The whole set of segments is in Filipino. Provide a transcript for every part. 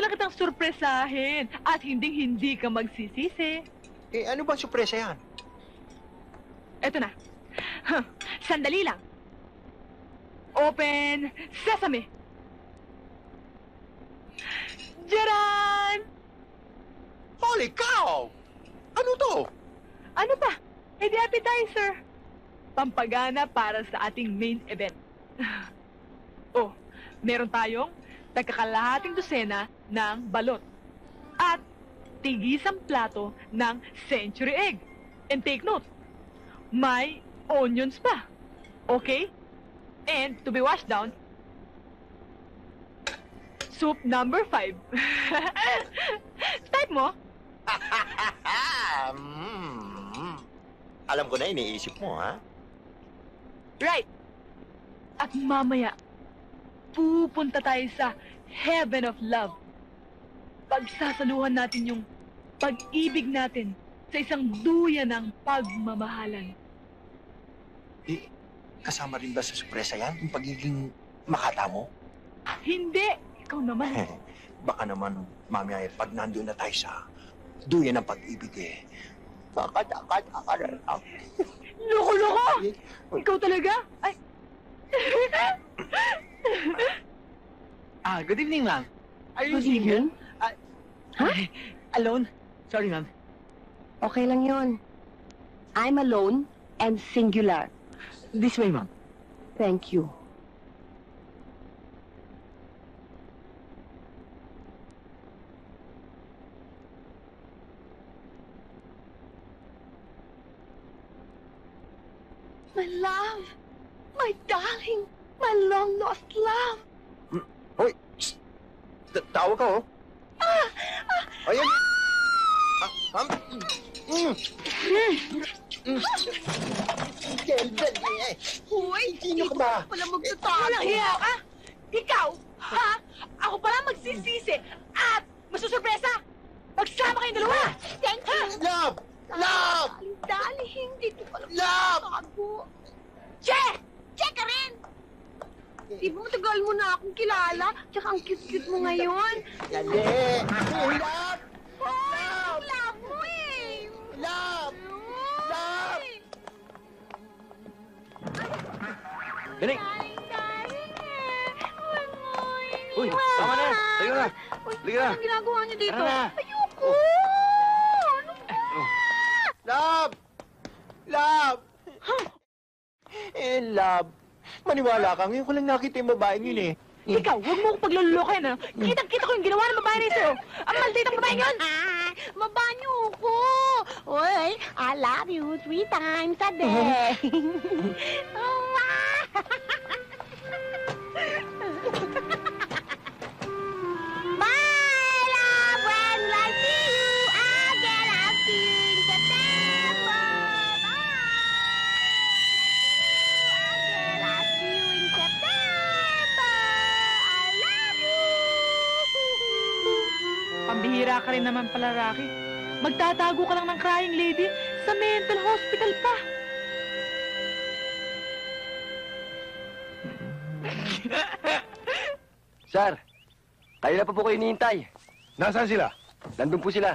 lang kitang surpresahin at hindi ka magsisisi. Eh, ano ba surpresa yan? Eto na. Sandali lang. Open sesame. Jaran! Holy cow! Ano to? Ano pa? Eh, di appetizer. Pampagana para sa ating main event. Oh, meron tayong tagkakalahating dosena ng balot at tigisang plato ng century egg. And take note, may onions pa. Okay? And to be washed down, soup number 5. Type mo? Alam ko na iniisip mo, ha? Right. At mamaya, pupunta tayo sa heaven of love. Pagsasaluhan natin yung pag-ibig natin sa isang duyan ng pagmamahalan. Eh, kasama rin ba sa sorpresa yan? Yung pagiging makata mo? Hindi! Ikaw naman. Baka naman, mamaya, pag nandun na tayo sa duyan ng pag-ibig, Loko-loko! Ikaw talaga? Ay! Good evening, ma'am. Are you Good single? evening. Alone? Sorry, ma'am. Okay lang yon. I'm alone and singular. This way, ma'am. Thank you. My love! My darling! My long-lost love! Hoy! Shh! Tawag ka, oh. Ayan! Hoy! Sino ka ba? Pala magtatago! Walang hiya ka! Ikaw! Ha? Ako pala magsisisi at masusurpresa! Magsama kayong dalawa! Thank you! Love! Love! Darling, dito pala Love! magtatago! Che! Check ka rin! Di ba matagal mo na akong kilala? Tsaka ang cute-cute mo ngayon. Dali! Love! Hoy! Ang love mo eh! Love! Love! Dali! Darling eh! Uy, tama na! Tayo na! Liga na! Anong ginagawa niyo dito? Tara na! Ayoko! Ano ba? Love! Love! Love. Maniwala ka, ngayon ko lang nakita yung babaeng yun eh. Ikaw, huwag mo akong paglululokin, ha? Kitang-kita ko yung ginawa ng babae na sa'yo. Ang malditang babae yun! Mabanyo ko! Uy, I love you 3 times a day. Bye, love! When will I see you again? I'll see you in September. Bye! I'll see you in September. I love you! Pambihira ka rin naman pala, Rocky. Magtatago ka lang ng crying lady sa mental hospital pa. Sir, kayo na pa po kayo hinihintay. Nasaan sila? Nandun po sila.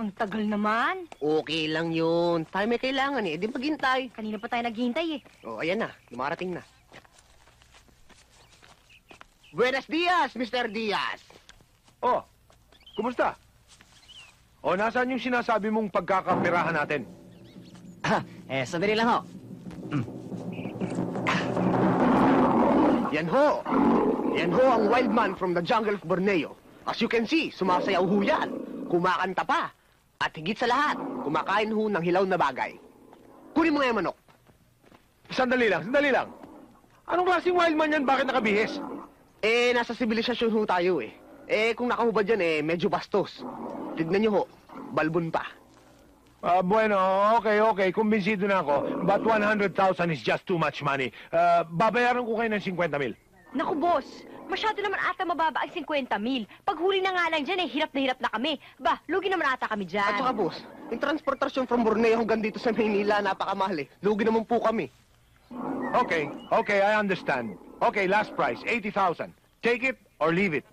Ang tagal naman. Okay lang yun. Tayo may kailangan eh. Di maghintay. Kanina pa tayo naghihintay eh. Oh, ayan na. Dumarating na. Buenos dias, Mr. Diaz. Oh, kumusta? O, nasaan yung sinasabi mong pagkakapirahan natin? Sandali lang ho. Yan ho. Yan ho ang wild man from the jungle of Borneo. As you can see, sumasayaw ho yan. Kumakanta pa. At higit sa lahat, kumakain ho ng hilaw na bagay. Kunin mo nga yung manok. Sandali lang, sandali lang. Anong klaseng wild man yan? Bakit nakabihis? Eh, nasa sibilisasyon ho tayo eh. Eh, kung nakahubad yan eh, medyo bastos. Tignan nyo ho, balbon pa. Bueno, okay. Kumbinsido na ako. But 100,000 is just too much money. Babayaran ko kayo ng 50,000. Naku, boss. Masyado naman ata mababa ang 50,000. Pag huli na nga lang dyan, hirap na kami. Ba, lugi naman ata kami dyan. At saka boss, yung transportasyon from Borneo hanggang dito sa Maynila, napakamahal eh. Lugi naman po kami. Okay, I understand. Okay, last price, 80,000. Take it or leave it.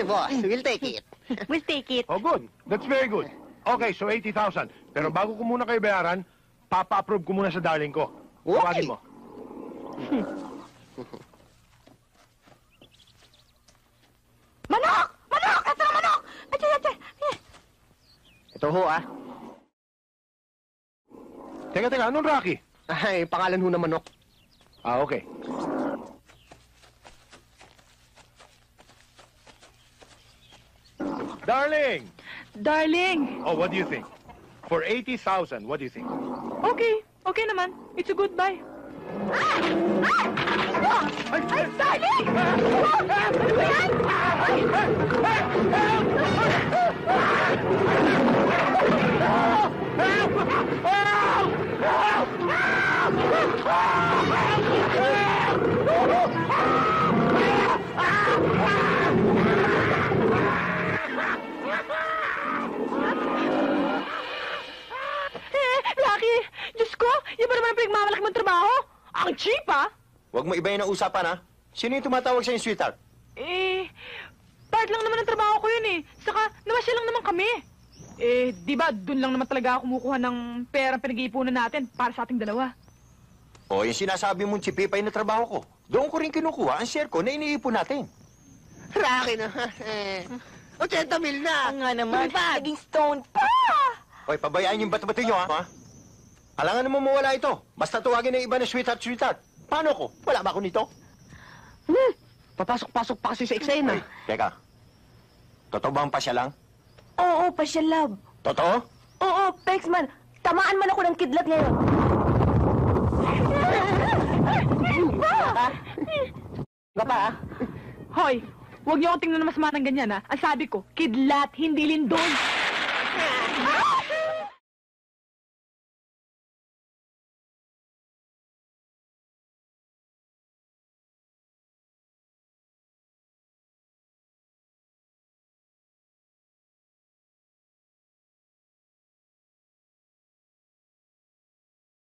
Boss, we'll take it. We'll take it. Oh, good. That's very good. Okay, so 80,000. Pero bago ko muna kayo bayaran, papa-approve ko muna sa darling ko. Okay. Tawagin mo. Manok! Manok! Ito na manok! Ate. Ito ho, ah. Teka, anong Rocky? Ay, pangalan ho na manok. Ah, okay. Darling! Darling! Oh, what do you think? For 80,000, what do you think? Okay, okay naman. It's a good buy. Ay, darling! Lucky! Diyos ko! Yan ba naman ang pinagmamalaki mong trabaho? Ang cheap, ah! Huwag mo ibayin ang usapan, ha? Sino yung tumatawag sa'yo, sweetheart? Part lang naman ang trabaho ko yun eh. Saka, namasya lang naman kami. Di ba, dun lang naman talaga ako kumukuha ng pera pinag-iipunan natin para sa ating dalawa. O, yung sinasabi mong chipipay na trabaho ko. Doon ko rin kinukuha ang share ko na iniipon natin. Rocky na. 80 mil na. Nga naman, naging stone pa! Hoy, pabayaan yung bato-bato nyo, ha? Alangan naman mawala ito. Basta tuwagin ng iba na sweetheart. Paano ko? Wala ba ako nito? Papasok-pasok pa kasi sa eksena. Teka. Totoo ba ang pasya lang? Oo, pasya love. Totoo? Oo, Pexman. Tamaan man ako ng kidlat ngayon. Ka pa, ah? Hoy, huwag niyo akong tingnan na masama ng ganyan, ha? Ang sabi ko, kidlat, hindi lindol.